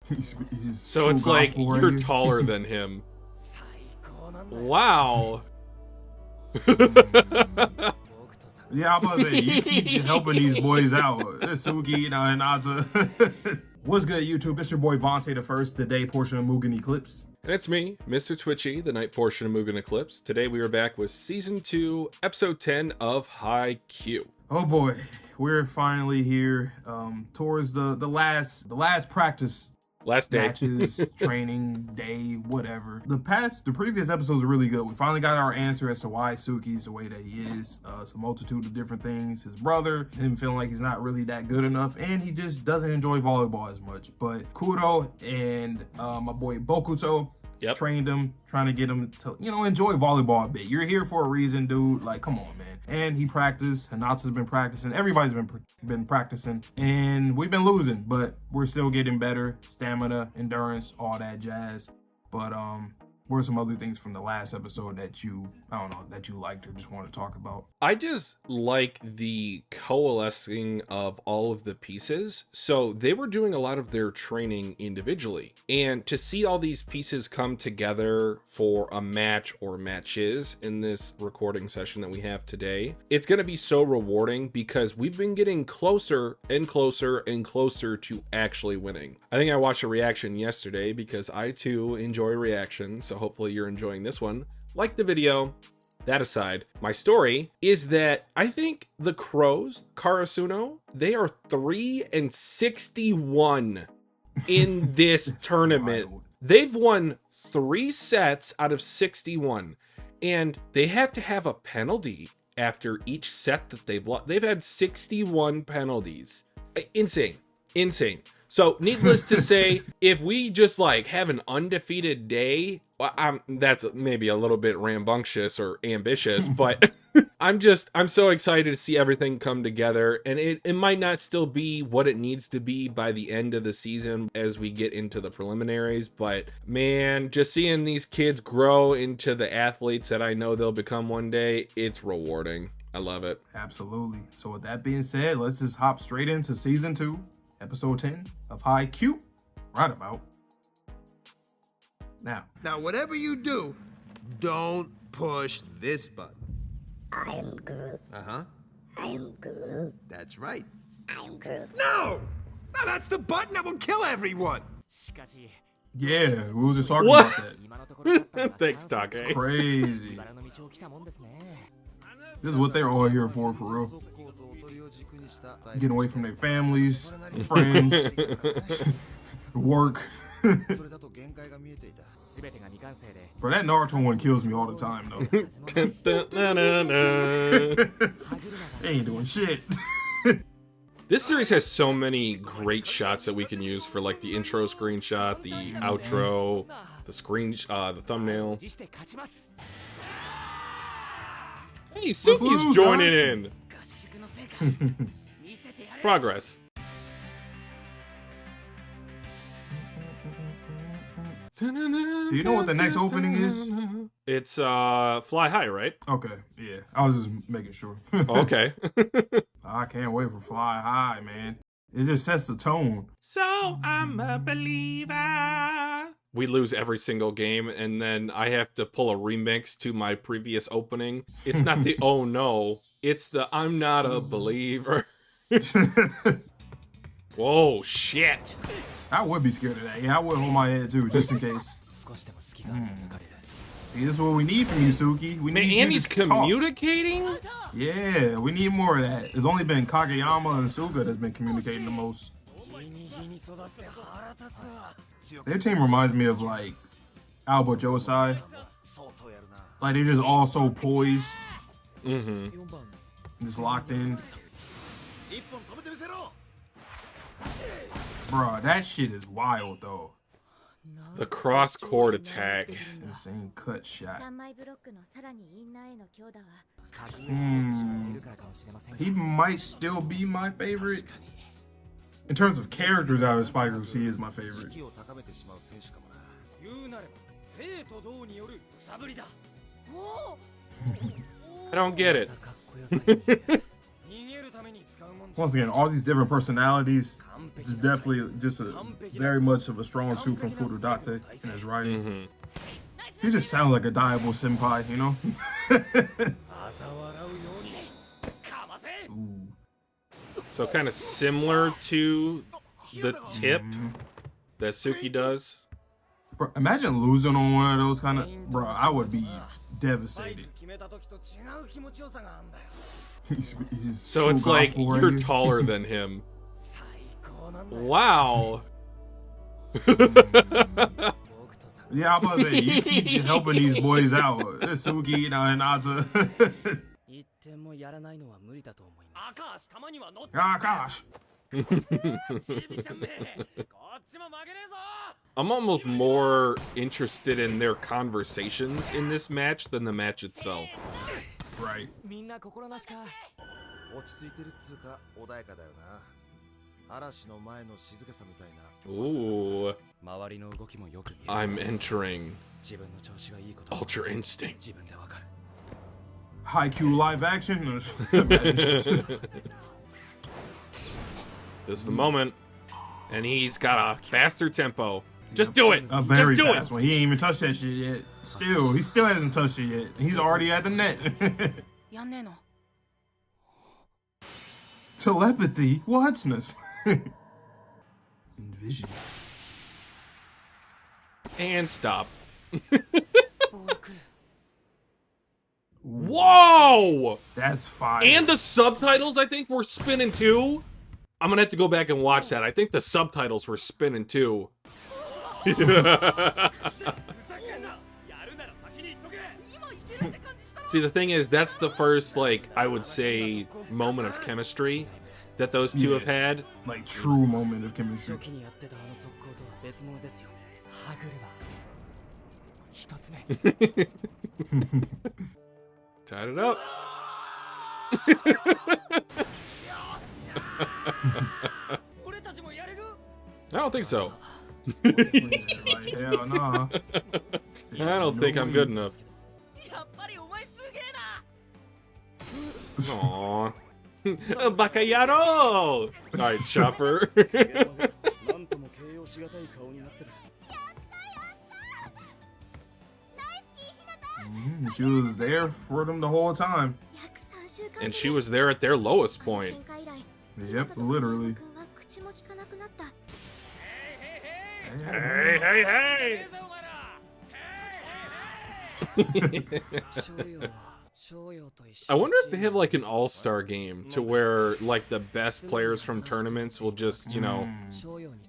He's So it's like you're taller than him. Wow. Yeah, I'm about to say, you keep helping these boys out. Suki, Hinata. What's good, YouTube? It's your boy Vontae the First, the day portion of Mugen Eclipse. And it's me, Mr. Twitchy, the night portion of Mugen Eclipse. Today we are back with Season 2, Episode 10 of Haikyuu. Oh boy, we're finally here towards the last practice. Last day. Matches, training, day, whatever. The previous episodes are really good. We finally got our answer as to why Suki's the way that he is. It's a multitude of different things. His brother, him feeling like he's not really that good enough, and he just doesn't enjoy volleyball as much. But Kudo and my boy Bokuto trained him, trying to get him to, enjoy volleyball a bit. You're here for a reason, dude. Like, come on, man. And he practiced. Hinata's been practicing. Everybody's been practicing. And we've been losing, but we're still getting better. Stamina, endurance, all that jazz. But what are some other things from the last episode that you liked or just want to talk about? I just like the coalescing of all of the pieces. So they were doing a lot of their training individually. And to see all these pieces come together for a match or matches in this recording session that we have today, it's going to be so rewarding because we've been getting closer and closer and closer to actually winning. I think I watched a reaction yesterday because I too enjoy reactions. So hopefully you're enjoying this one. Like the video. That aside, my story is that I think the Crows, Karasuno, they are 3-61 in this tournament. Wild. They've won 3 sets out of 61, and they have to have a penalty after each set that they've lost. They've had 61 penalties. Insane. So needless to say, if we just have an undefeated day, that's maybe a little bit rambunctious or ambitious, but I'm so excited to see everything come together, and it might not still be what it needs to be by the end of the season as we get into the preliminaries, but man, just seeing these kids grow into the athletes that I know they'll become one day, it's rewarding. I love it. Absolutely. So with that being said, let's just hop straight into Season 2. Episode 10 of Haikyuu, right about now. Now, whatever you do, don't push this button. I am Groot. Uh-huh. I am Groot. That's right. I am Groot. No! No, that's the button that will kill everyone! Yeah, we was just talking What? about that. Thanks, Take. Crazy. This is what they're all here for real. Getting away from their families, friends, work. Bro, that Naruto one kills me all the time, though. They ain't doing shit. This series has so many great shots that we can use for the intro screenshot, the outro, the thumbnail. Hey, Suki's joining in. Progress. Do you know what the next opening is? It's Fly High, right? Okay, yeah. I was just making sure. Okay. I can't wait for Fly High, man. It just sets the tone. So I'm a believer. We lose every single game, and then I have to pull a remix to my previous opening. It's not the oh no, it's the I'm not a believer. Whoa, shit. I would be scared of that. Yeah, I would hold my head too, just in case. See, this is what we need from you, Suki. We need and he's communicating? Talk. Yeah, we need more of that. There's only been Kageyama and Suga that's been communicating the most. Their team reminds me of Alba Josai. They're just all so poised. Mm-hmm. Just locked in. Bro, that shit is wild though. The cross-court attack. Insane cut shot. He might still be my favorite. In terms of characters out of Spy Group, he is my favorite. I don't get it. Once again, all these different personalities is definitely just a very much of a strong suit from Furudate in his writing. He just sounds like a Diable senpai, you know? Ooh. So kind of similar to the tip that Suki does. Bro, imagine losing on one of those kind of... Bro, I would be devastated. He's So it's like, you're taller than him. Wow. Yeah, I'm about to say, you keep helping these boys out. Suki, Hinata. Ah, gosh. I'm almost more interested in their conversations in this match than the match itself. Right. Ooh. I'm entering Ultra Instinct. Haikyuu live action. This is the moment. And he's got a faster tempo. Just do it! A very Just do fast it! one. He ain't even touched that shit yet. He still hasn't touched it yet. He's already at the net. Telepathy? What? Envision. And stop. Whoa! That's fire. And the subtitles, I think, were spinning too. I'm gonna have to go back and watch that. I think the subtitles were spinning too. See, the thing is, that's the first, like, I would say, moment of chemistry that those two have had. Like, true moment of chemistry. Tied it up. I don't think so. Like, hell nah. I don't think I'm good enough. Aww. Bakayaro! Alright, Chopper. She was there for them the whole time. And she was there at their lowest point. Yep, literally. Hey, hey, hey! I wonder if they have like an all-star game to where like the best players from tournaments will just, you know,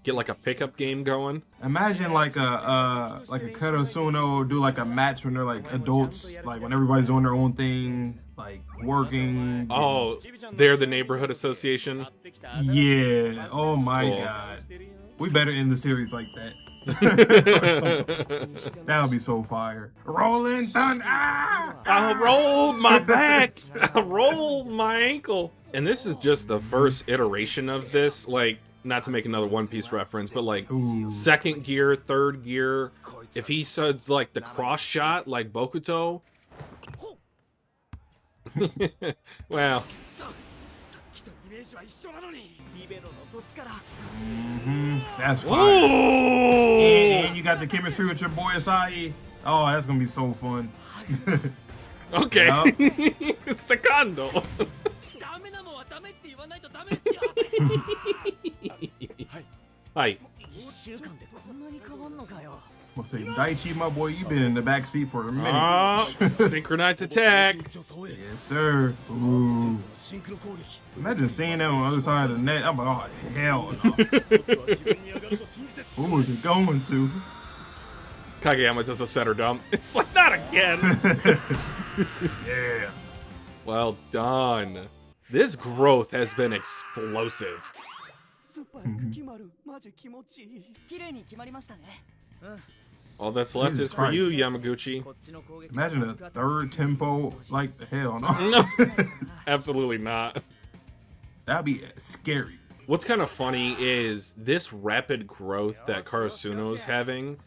get like a pickup game going. Imagine like a Karasuno do like a match when they're like adults, like when everybody's doing their own thing, like working. Oh, they're the neighborhood association. Yeah. Oh my god. We better end the series like that. That would be so fire. Rolling Thunder. Ah! I rolled my back. I rolled my ankle. And this is just the first iteration of this. Like, not to make another One Piece reference, but like second gear, third gear. If he says like the cross shot, like Bokuto. Well. That's fire. And you got the chemistry with your boy Asai. Oh, that's gonna be so fun. Okay. Secando. Hi. I'll say, Daichi, my boy, you been in the back seat for a minute. Synchronized attack. Yes, sir. Ooh. Imagine seeing that on the other side of the net. I'm like, oh, hell no. Who is it going to? Kageyama does a setter dump. It's like, not again. Yeah. Well done. This growth has been explosive. All that's left Jesus is for you, Christ. Yamaguchi. Imagine a third tempo. Like, hell no. No, absolutely not. That'd be scary. What's kind of funny is this rapid growth that Karasuno is having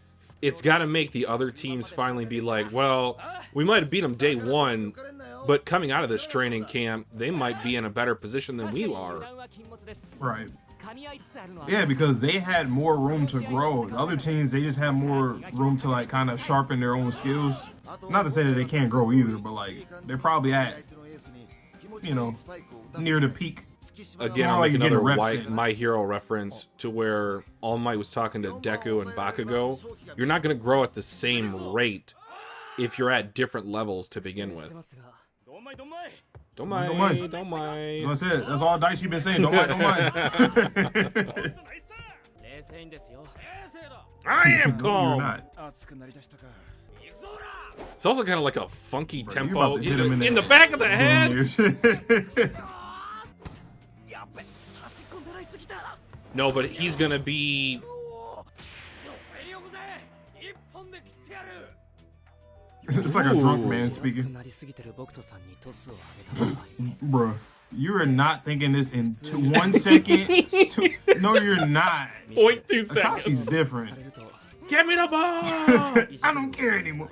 it's got to make the other teams finally be like, well, we might have beat them day one, but coming out of this training camp, they might be in a better position than we are. Right. Yeah, because they had more room to grow. The other teams, they just have more room to like kind of sharpen their own skills. Not to say that they can't grow either, but like they're probably at, you know, near the peak. Again, I'll make another My Hero reference to where All Might was talking to Deku and Bakugo. You're not going to grow at the same rate if you're at different levels to begin with. Don't mind. That's it. That's all Daichi been saying. Don't mind. I am calm. You're not. It's also kind of like a funky Bro, tempo you about to hit him in the back of the head. No, but he's gonna be. It's like a drunk man speaking. Bruh, you are not thinking this in 1 second. No, you're not. 0.2 seconds. Akashi's different. Give me the ball. I don't care anymore.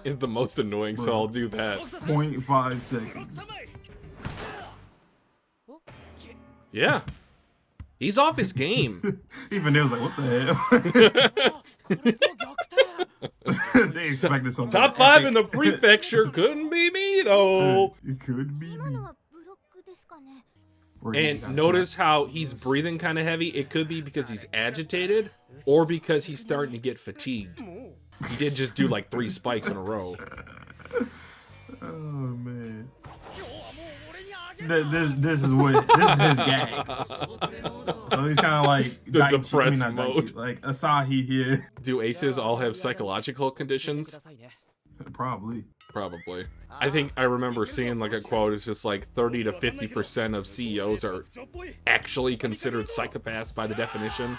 Is the most annoying, so I'll do that. 0.5 seconds. Yeah. He's off his game. Even they was like, what the hell? They expected something. Top 5 in the prefecture. Couldn't be me, though. It could be me. And notice how he's breathing kind of heavy. It could be because he's agitated or because he's starting to get fatigued. He did just do like 3 spikes in a row. Oh, man. This is his gag. So he's kind of like The depressed mode. Like Asahi here. Do aces all have psychological conditions? Probably. I think I remember seeing like a quote. It's just like 30 to 50% of CEOs are actually considered psychopaths by the definition.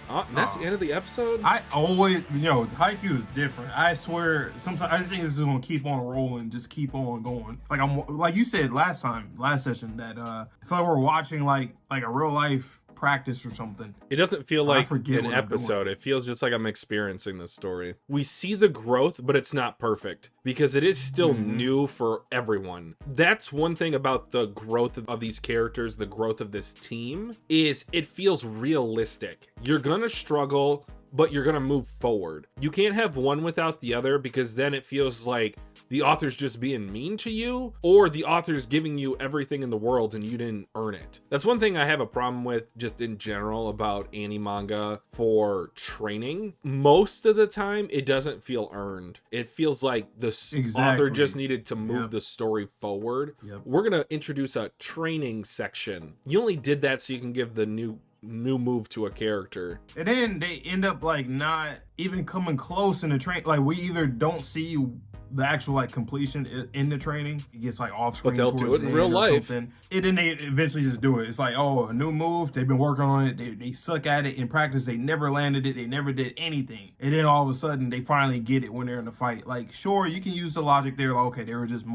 Oh, and that's the end of the episode? I always, Haikyuu is different. I swear, sometimes I just think this is gonna keep on rolling, just keep on going. Like you said last session, that I feel like we're watching like a real life practice or something. It doesn't feel like an what episode. It feels just like I'm experiencing this story. We see the growth, but it's not perfect because it is still new for everyone. That's one thing about the growth of these characters, the growth of this team, is it feels realistic. You're gonna struggle, but you're gonna move forward. You can't have one without the other because then it feels like the author's just being mean to you, or the author's giving you everything in the world and you didn't earn it. That's one thing I have a problem with just in general about Animanga for training. Most of the time, it doesn't feel earned. It feels like the author just needed to move the story forward. We're gonna introduce a training section. You only did that so you can give the new move to a character. And then they end up like not even coming close in the train. Like we either don't see the actual like completion in the training. It gets like off screen, but they'll do it in real life. And then they eventually just do it. It's like, oh, a new move. They've been working on it. They suck at it in practice. They never landed it. They never did anything. And then all of a sudden they finally get it when they're in the fight. Like, sure, you can use the logic there. Like, okay, they were just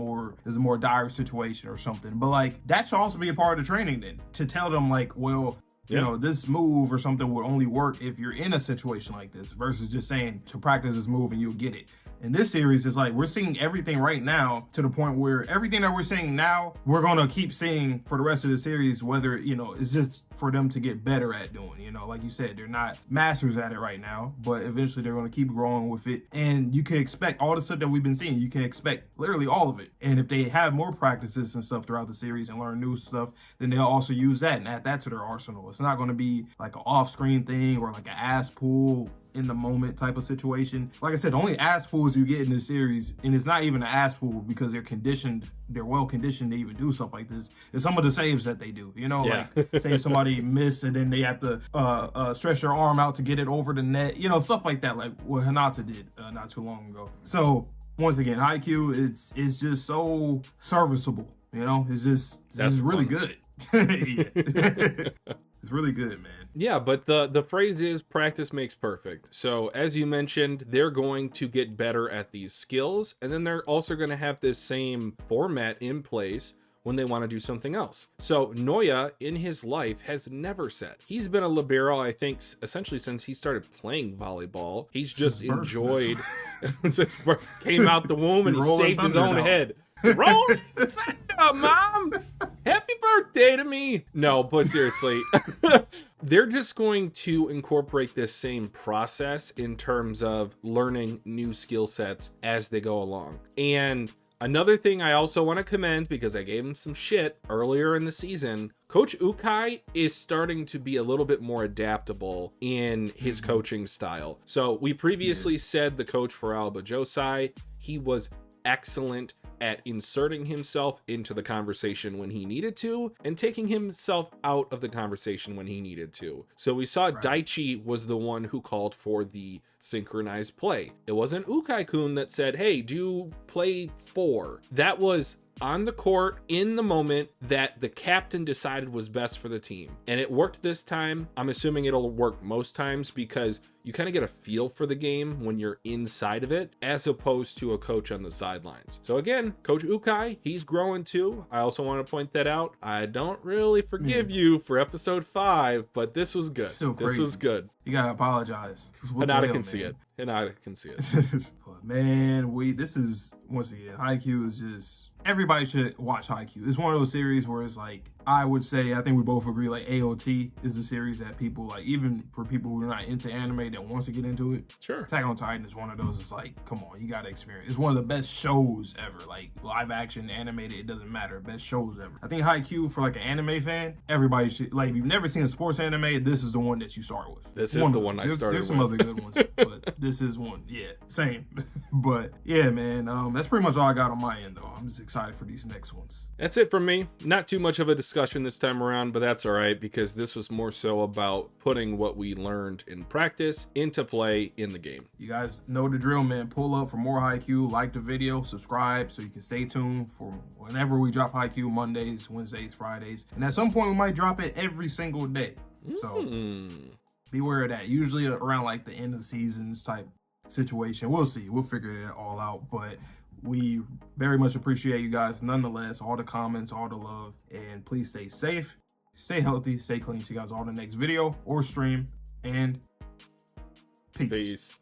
there's a more dire situation or something. But like that should also be a part of the training then, to tell them like, well, you know, this move or something would only work if you're in a situation like this, versus just saying to practice this move and you'll get it. In this series, it's like we're seeing everything right now to the point where everything that we're seeing now, we're going to keep seeing for the rest of the series, whether, it's just for them to get better at doing. Like you said, they're not masters at it right now, but eventually they're going to keep growing with it. And you can expect all the stuff that we've been seeing. You can expect literally all of it. And if they have more practices and stuff throughout the series and learn new stuff, then they'll also use that and add that to their arsenal. It's not going to be like an off-screen thing or like an ass pull in the moment type of situation. Like I said, the only ass pulls you get in this series, and it's not even an ass pull because they're well conditioned to even do stuff like this, is some of the saves that they do. Like say somebody miss and then they have to stretch their arm out to get it over the net, stuff like that, like what Hinata did not too long ago. So once again, Haikyuu, it's just so serviceable. It's just really good. It's really good, man. Yeah, but the phrase is practice makes perfect. So as you mentioned, they're going to get better at these skills, and then they're also going to have this same format in place when they want to do something else. So Noya in his life has never said. He's been a libero, I think, essentially since he started playing volleyball. He's just enjoyed since birth came out the womb and he saved his own head. Rolling thunder, Mom! Happy birthday to me! No, but seriously, they're just going to incorporate this same process in terms of learning new skill sets as they go along. And another thing I also want to commend, because I gave him some shit earlier in the season, Coach Ukai is starting to be a little bit more adaptable in his coaching style. So we previously said the coach for Alba Josai, he was excellent at inserting himself into the conversation when he needed to and taking himself out of the conversation when he needed to. So we saw Daichi was the one who called for the synchronized play. It wasn't Ukai-kun that said, hey, do play 4. That was on the court in the moment that the captain decided was best for the team. And it worked this time. I'm assuming it'll work most times because you kind of get a feel for the game when you're inside of it as opposed to a coach on the sidelines. So again, Coach Ukai, he's growing too. I also want to point that out. I don't really forgive you for episode 5, but this was good. This was good. You gotta apologize. Hinata can see it. Hinata can see it. But man, this is, once again, Haikyuu is just, everybody should watch Haikyuu. It's one of those series where it's like, I would say, I think we both agree, like AOT is the series that people like, even for people who are not into anime that wants to get into it. Sure. Attack on Titan is one of those. It's like, come on, you gotta experience. It's one of the best shows ever, like live action, animated, it doesn't matter. Best shows ever. I think Haikyuu, for like an anime fan, everybody should, like, if you've never seen a sports anime, this is the one that you start with. This is the one I started with. There's some other good ones, but this is one. Yeah, same. But yeah, man, that's pretty much all I got on my end though. I'm just excited for these next ones. That's it from me. Not too much of a discussion this time around, but that's all right because this was more so about putting what we learned in practice into play in the game. You guys know the drill, man. Pull up for more Haikyuu, like the video, subscribe so you can stay tuned for whenever we drop Haikyuu, Mondays, Wednesdays, Fridays. And at some point we might drop it every single day. So beware of that. Usually around like the end of the seasons type situation. We'll see. We'll figure it all out. But we very much appreciate you guys nonetheless, all the comments, all the love, and please stay safe, stay healthy, stay clean. See you guys all in the next video or stream, and peace.